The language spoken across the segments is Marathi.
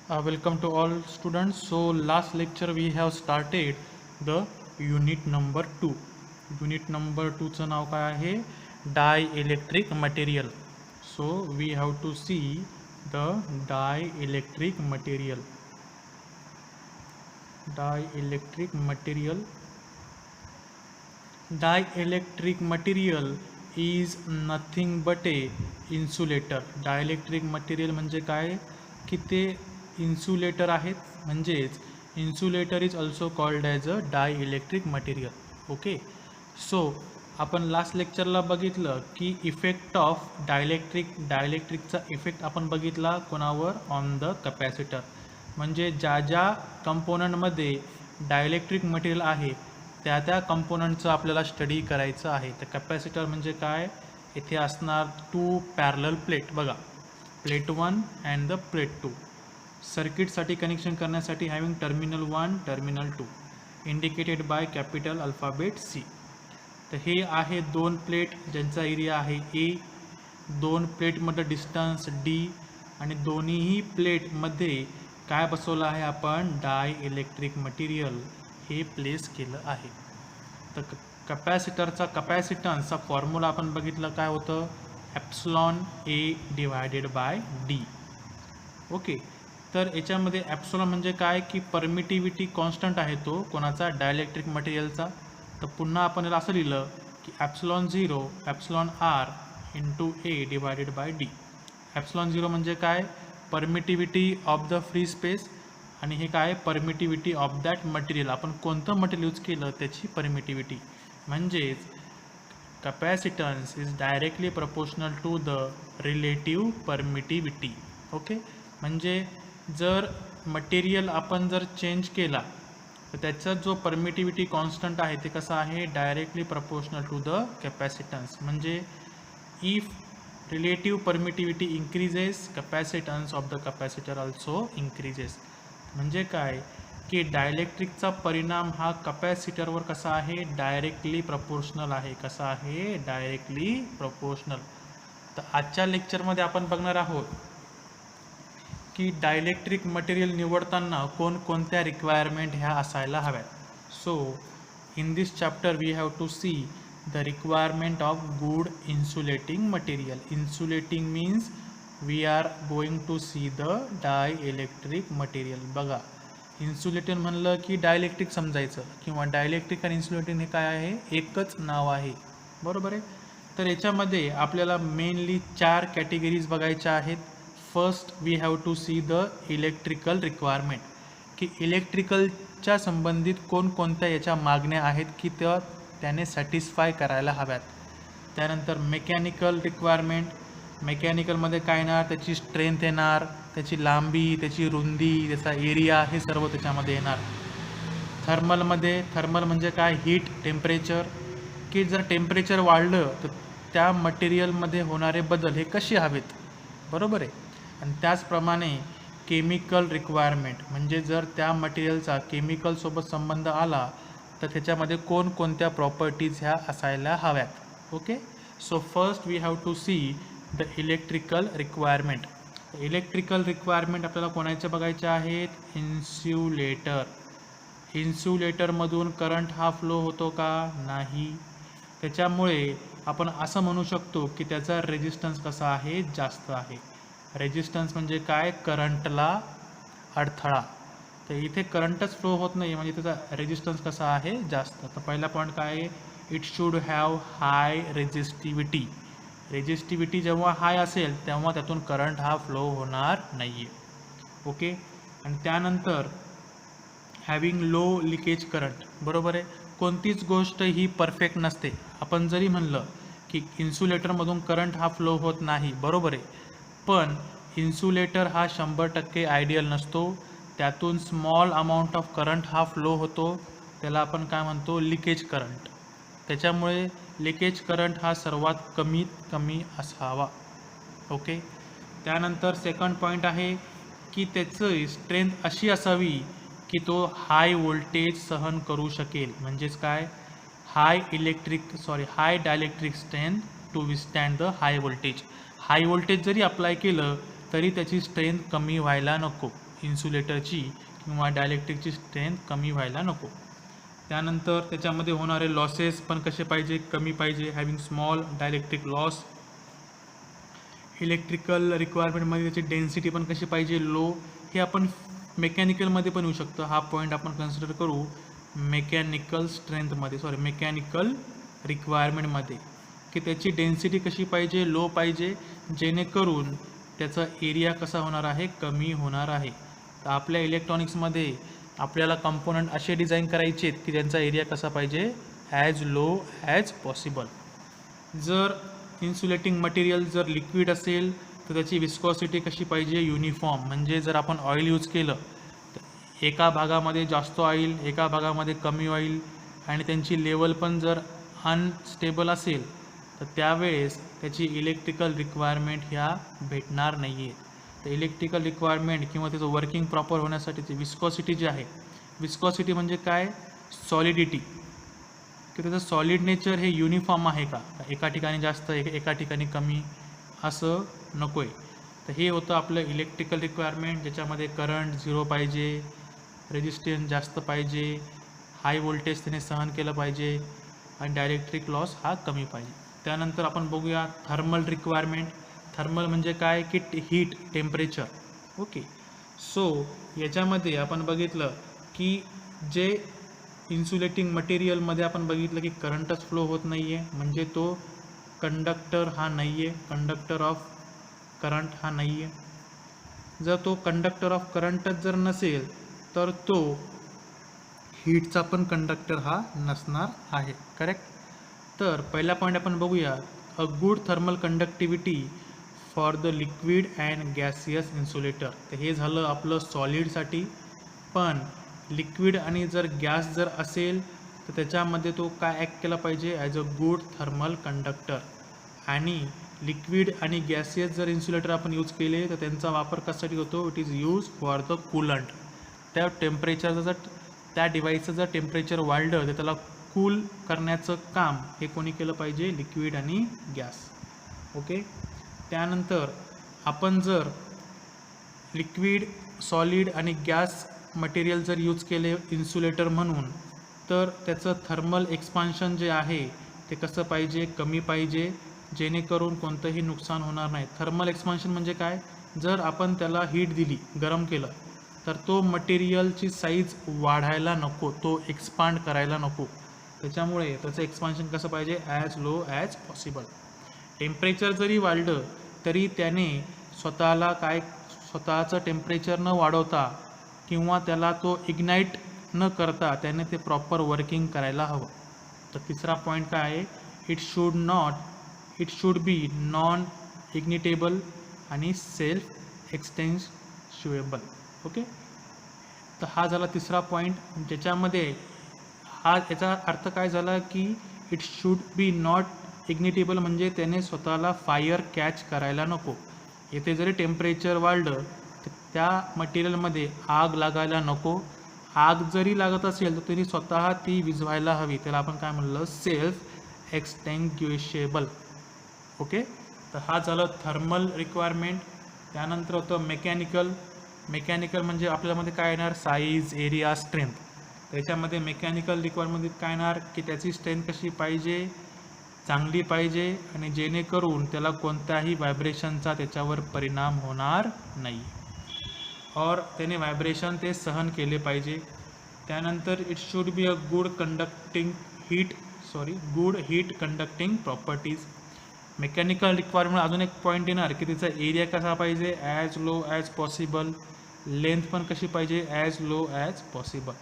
Welcome to all students. So last lecture we have started the unit number 2. Unit number 2 चं नाव काय आहे? Dielectric material. So we have to see the dielectric material. Dielectric material. Dielectric material is nothing but a insulator. Dielectric material म्हणजे काय की ते इन्सुलेटर आहेत, म्हणजेच insulator is also called as a dielectric material. Okay, so आपण लास्ट लेक्चरला बघितलं की इफेक्ट ऑफ डायलेक्ट्रिकचा इफेक्ट आपण बघितला कोणावर? On the capacitor. म्हणजे ज्या ज्या कंपोनंटमध्ये डायलेक्ट्रिक मटेरियल आहे त्या त्या कंपोनंटचं आपल्याला स्टडी करायचं आहे. तर कपॅसिटर म्हणजे काय? इथे असणार 2 पॅरलल प्लेट. बघा, प्लेट 1 अँड द प्लेट 2. सर्किटसाठी कनेक्शन करण्यासाठी having terminal 1 terminal 2 indicated by capital alphabet C. तर हे आहे 2 प्लेट ज्यांचा एरिया आहे A. 2 प्लेटमध्ये डिस्टन्स D आणि दोन्हीही प्लेटमध्ये काय बसवलं आहे आपण? डायइलेक्ट्रिक मटेरियल हे प्लेस केलं आहे. तर कपॅसिटरचा कपॅसिटन्सचा फॉर्म्युला आपण बघितलं काय होतं? Epsilon A divided by D. Okay, तर याच्यामध्ये ॲप्सिलॉन म्हणजे काय की परमिटिव्हिटी कॉन्स्टंट आहे तो कोणाचा? डायलेक्ट्रिक मटेरियलचा. तर पुन्हा आपण याला असं लिहिलं की epsilon 0 epsilon R into A divided by D. Epsilon 0 म्हणजे काय? Permittivity of the free space आणि हे काय? Permittivity of that material. आपण कोणतं मटेरियल यूज केलं त्याची परमिटिव्हिटी. म्हणजेच capacitance is directly proportional to the relative permittivity. Okay, म्हणजे जर मटेरियल आपण जर चेंज केला तर त्याचा जो परमिटिव्हिटी कॉन्स्टंट आहे ते कसं आहे? Directly proportional to the capacitance. म्हणजे if relative permittivity increases capacitance of the capacitor also increases. म्हणजे काय की डायलेक्ट्रिकचा परिणाम हा कपॅसिटरवर कसा आहे? डायरेक्टली प्रपोर्शनल आहे. कसा आहे? Directly proportional. तर आजच्या लेक्चरमध्ये आपण बघणार आहोत की डायलेक्ट्रिक मटेरियल निवडताना कोणकोणत्या रिक्वायरमेंट ह्या असायला हव्यात. So in this chapter we have to see the requirement of good insulating material. Insulating means we are going to see the dielectric material. बघा, इन्सुलेटर म्हणलं की डायलेक्ट्रिक समजायचं किंवा डायलेक्ट्रिक आणि इन्सुलेटिंग हे काय आहे? एकच नाव आहे, बरोबर आहे. तर याच्यामध्ये आपल्याला मेनली 4 कॅटेगरीज बघायच्या आहेत. First we have to see the electrical requirement, की इलेक्ट्रिकलच्या संबंधित कोणकोणत्या याच्या मागण्या आहेत की त्याने सॅटिस्फाय करायला हव्यात. त्यानंतर मेकॅनिकल रिक्वायरमेंट. मेकॅनिकलमध्ये काय येणार? त्याची स्ट्रेंथ येणार, त्याची लांबी, त्याची रुंदी, त्याचा एरिया, हे सर्व त्याच्यामध्ये येणार. थर्मल म्हणजे काय? हीट, टेम्परेचर, की जर टेम्परेचर वाढलं तर त्या मटेरियलमध्ये होणारे बदल हे कसे हवेत, बरोबर आहे. आणि त्याचप्रमाणे केमिकल रिक्वायरमेंट म्हणजे जर त्या मटेरियलचा केमिकलसोबत संबंध आला तर त्याच्यामध्ये कोणकोणत्या प्रॉपर्टीज ह्या असायला हव्यात. Okay, so first we have to see the electrical requirement. Electrical requirement आपल्याला कोणाच्या बघायच्या आहेत? इन्सुलेटर. इन्सुलेटरमधून करंट हा फ्लो होतो का? नाही. त्याच्यामुळे आपण असं म्हणू शकतो की त्याचा रेजिस्टन्स कसा आहे? जास्त आहे. रेजिस्टन्स म्हणजे काय? करंटला अडथळा. तर इथे करंटच फ्लो होत नाही म्हणजे त्याचा रेजिस्टन्स कसा आहे? जास्त. तर पहिला पॉईंट काय आहे? It should have high resistivity. Resistivity जेव्हा हाय असेल तेव्हा त्यातून करंट हा फ्लो होणार नाही आहे. ओके, आणि त्यानंतर हॅविंग लो लिकेज करंट. बरोबर आहे, कोणतीच गोष्ट ही परफेक्ट नसते. आपण जरी म्हणलं की इन्सुलेटरमधून करंट हा फ्लो होत नाही, बरोबर आहे, पण इन्सुलेटर हा 100% आयडियल नसतो. त्यातून स्मॉल अमाऊंट ऑफ करंट हा फ्लो होतो, त्याला आपण काय म्हणतो? Leakage current. त्याच्यामुळे लिकेज करंट हा सर्वात कमीत कमी असावा. ओके, त्यानंतर सेकंड पॉईंट आहे की त्याचं स्ट्रेंथ अशी असावी की तो हाय व्होल्टेज सहन करू शकेल. म्हणजेच काय? हाय डायलेक्ट्रिक स्ट्रेंथ टू विस्टँड the high voltage. High voltage जरी अप्लाय केलं तरी त्याची स्ट्रेंथ कमी व्हायला नको. इन्सुलेटरची किंवा डायलेक्ट्रिकची स्ट्रेंथ कमी व्हायला नको. त्यानंतर त्याच्यामध्ये होणारे लॉसेस पण कसे पाहिजे, कमी पाहिजे. Having small dielectric loss. Electrical रिक्वायरमेंटमध्ये त्याची डेन्सिटी पण कशी पाहिजे, लो. हे आपण मेकॅनिकलमध्ये पण येऊ शकतं. हा पॉईंट आपण कन्सिडर करू मेकॅनिकल स्ट्रेंथमध्ये, मेकॅनिकल रिक्वायरमेंटमध्ये, की त्याची डेन्सिटी कशी पाहिजे, लो पाहिजे, जेणेकरून त्याचा एरिया कसा होणार आहे, कमी होणार आहे. तर आपल्या इलेक्ट्रॉनिक्समध्ये आपल्याला कंपोनंट असे डिझाईन करायचे आहेत की त्यांचा एरिया कसा पाहिजे, ॲज लो ॲज पॉसिबल. जर इन्सुलेटिंग मटेरियल जर लिक्विड असेल तर त्याची विस्कॉसिटी कशी पाहिजे, युनिफॉर्म. म्हणजे जर आपण ऑइल यूज केलं तर एका भागामध्ये जास्त ऑइल, एका भागामध्ये कमी ऑइल, आणि त्यांची लेवल पण जर अनस्टेबल असेल तर त्यावेळेस त्याची इलेक्ट्रिकल रिक्वायरमेंट ह्या भेटणार नाही आहे. तर इलेक्ट्रिकल रिक्वायरमेंट किंवा त्याचं वर्किंग प्रॉपर होण्यासाठीची विस्कॉसिटी जी आहे, विस्कॉसिटी म्हणजे काय, सॉलिडिटी, की त्याचं सॉलिड नेचर हे युनिफॉर्म आहे का, एका ठिकाणी जास्त एका ठिकाणी कमी असं नको आहे. तर हे होतं आपलं इलेक्ट्रिकल रिक्वायरमेंट, ज्याच्यामध्ये करंट 0 पाहिजे, रेजिस्टन्स जास्त पाहिजे, हाय व्होल्टेज त्याने सहन केलं पाहिजे, आणि डायलेक्ट्रिक लॉस हा कमी पाहिजे. त्यानंतर आपण बघूया थर्मल रिक्वायरमेंट. थर्मल म्हणजे काय, की हीट, टेम्परेचर. ओके. सो याच्यामध्ये आपण बघितलं की जे इन्सुलेटिंग मटेरियलमध्ये आपण बघितलं की करंटच फ्लो होत नाही आहे, म्हणजे तो कंडक्टर हा नाही आहे, कंडक्टर ऑफ करंट हा नाही आहे. जर तो कंडक्टर ऑफ करंटच जर नसेल तर तो हीटचा पण कंडक्टर हा नसणार आहे. करेक्ट. तर पहिला पॉईंट आपण बघूया, a good thermal conductivity for the liquid and gaseous insulator. तर हे झालं आपलं सॉलिडसाठी. पण लिक्विड आणि जर गॅस जर असेल तर त्याच्यामध्ये तो काय ॲक्ट केला पाहिजे, as a good thermal conductor. आणि लिक्विड आणि गॅसियस जर इन्सुलेटर आपण यूज केले तर त्यांचा वापर कशासाठी होतो, it is use for the coolant. त्या टेम्परेचरचं जर त्या डिव्हाइसचं जर टेम्परेचर वाढलं तर त्याला कूल करण्याचं काम हे कोणी केलं पाहिजे, लिक्विड आणि गॅस. ओके. त्यानंतर आपण जर लिक्विड, सॉलिड आणि गॅस मटेरियल जर यूज केले इन्सुलेटर म्हणून, तर त्याचं थर्मल एक्सपान्शन जे आहे ते कसं पाहिजे, कमी पाहिजे, जेणेकरून कोणतंही नुकसान होणार नाही. थर्मल एक्सपान्शन म्हणजे काय, जर आपण त्याला हीट दिली, गरम केलं, तर तो मटेरियलची साईज वाढायला नको, तो एक्सपांड करायला नको. त्याच्यामुळे त्याचं एक्सपान्शन कसं पाहिजे, as low as possible. Temperature जरी वाढलं तरी त्याने स्वतःचं टेम्परेचर न वाढवता किंवा त्याला तो इग्नाईट न करता त्याने ते प्रॉपर वर्किंग करायला हवं. तर तिसरा पॉईंट काय आहे, इट शुड बी नॉन इग्निटेबल आणि सेल्फ एक्सटेन्शिवेबल. ओके. तर हा झाला तिसरा पॉईंट, ज्याच्यामध्ये याचा अर्थ काय झाला की इट शुड बी नॉट इग्निटेबल म्हणजे त्याने स्वतःला फायर कॅच करायला नको. येथे जरी टेम्परेचर वाढलं तर त्या मटेरियलमध्ये आग लागायला नको. आग जरी लागत असेल तर त्यांनी स्वतः ती विझवायला हवी. त्याला आपण काय म्हणलं, सेल्फ एक्सटेंग्युशेबल. ओके. तर हा झालं थर्मल रिक्वायरमेंट. त्यानंतर होतं मेकॅनिकल म्हणजे आपल्यामध्ये काय येणार, साईज, एरिया, स्ट्रेंथ. त्याच्यामध्ये मेकॅनिकल रिक्वायरमेंट काय येणार की त्याची स्ट्रेंथ कशी पाहिजे, चांगली पाहिजे, आणि जेणेकरून त्याला कोणत्याही व्हायब्रेशनचा त्याच्यावर परिणाम होणार नाही, और त्याने व्हायब्रेशन ते सहन केले पाहिजे. त्यानंतर it should be a good heat conducting properties. Mechanical requirement अजून एक पॉईंट येणार की त्याचा एरिया कसा पाहिजे, as low as possible. Length पण कशी पाहिजे, ॲज लो ॲज पॉसिबल.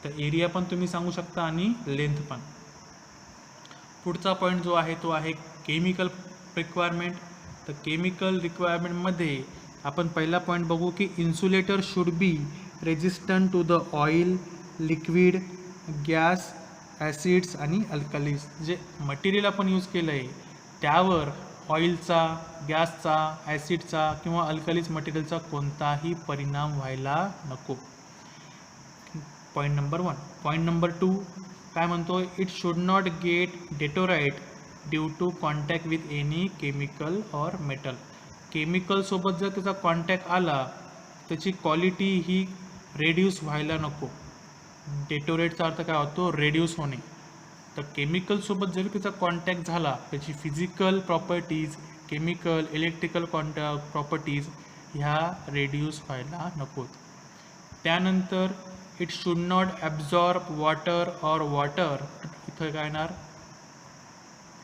तर एरिया पण तुम्ही सांगू शकता आणि लेंथ पण. पुढचा पॉईंट जो आहे तो आहे केमिकल रिक्वायरमेंट. तर केमिकल रिक्वायरमेंटमध्ये आपण पहिला पॉईंट बघू की insulator should be resistant to the oil, liquid, gas, acids आणि अल्कलीज. जे मटेरियल आपण यूज केलं आहे त्यावर ऑइलचा, गॅसचा, ॲसिडचा किंवा अल्कलीज मटेरियलचा कोणताही परिणाम व्हायला नको. Point number 1. पॉईंट नंबर 2 काय म्हणतो, it should not get deteriorate due to contact with any chemical or metal. केमिकलसोबत जर त्याचा कॉन्टॅक्ट आला त्याची क्वालिटी ही रेड्यूस व्हायला नको. डेटोरेटचा अर्थ काय होतो? रेड्यूस होणे. तर केमिकलसोबत जरी त्याचा कॉन्टॅक्ट झाला, त्याची physical properties, chemical electrical properties ह्या रेड्यूस व्हायला नकोत. त्यानंतर it should not absorb water or water, इथं काय येणार?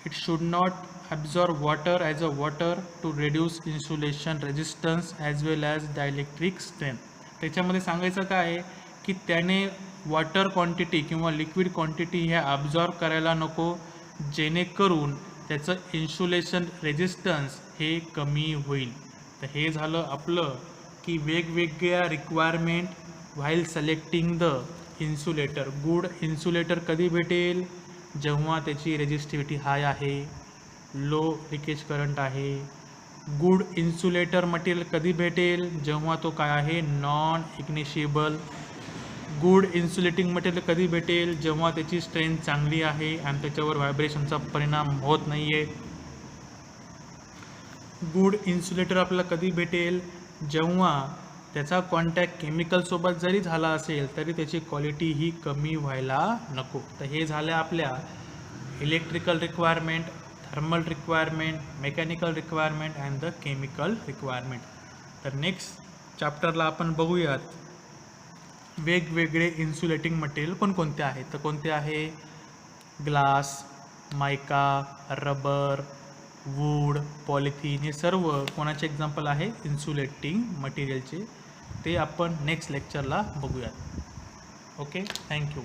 It should not absorb water as a water to reduce insulation resistance as well as dielectric strength. त्याच्यामध्ये सांगायचं काय आहे की त्याने वॉटर क्वांटिटी किंवा लिक्विड क्वांटिटी ह्या ॲब्झॉर्ब करायला नको, जेणेकरून त्याचं इन्सुलेशन रेजिस्टन्स हे कमी होईल. तर हे झालं आपलं की वेगवेगळ्या requirement while selecting the insulator. Good insulator कधी भेटेल? जेव्हा त्याची रेजिस्टिव्हिटी हाय आहे, लो लिकेज करंट आहे. गुड इन्सुलेटर मटेरियल कधी भेटेल? जेव्हा तो काय आहे? नॉन इग्निशिबल. गुड इन्सुलेटिंग मटेरियल कधी भेटेल? जेव्हा त्याची स्ट्रेंथ चांगली आहे आणि त्याच्यावर व्हायब्रेशनचा परिणाम होत नाही आहे. गुड इन्सुलेटर आपल्याला कधी भेटेल? जेव्हा त्याचा कॉन्टॅक्ट केमिकलसोबत जरी झाला असेल तरी त्याची क्वालिटी ही कमी व्हायला नको. तर हे झालं आपल्या electrical requirement, thermal requirement, mechanical requirement and the chemical requirement. तर नेक्स्ट चॅप्टरला आपण बघूयात वेगवेगळे इन्सुलेटिंग मटेरियल कोणकोणते आहेत. तर कोणते आहे? ग्लास, मायका, रबर, वूड, पॉलिथिन, हे सर्व कोणाचे एक्झाम्पल आहे? इन्सुलेटिंग मटेरियलचे. ते आपण नेक्स्ट लेक्चरला बघूयात. Okay, thank you.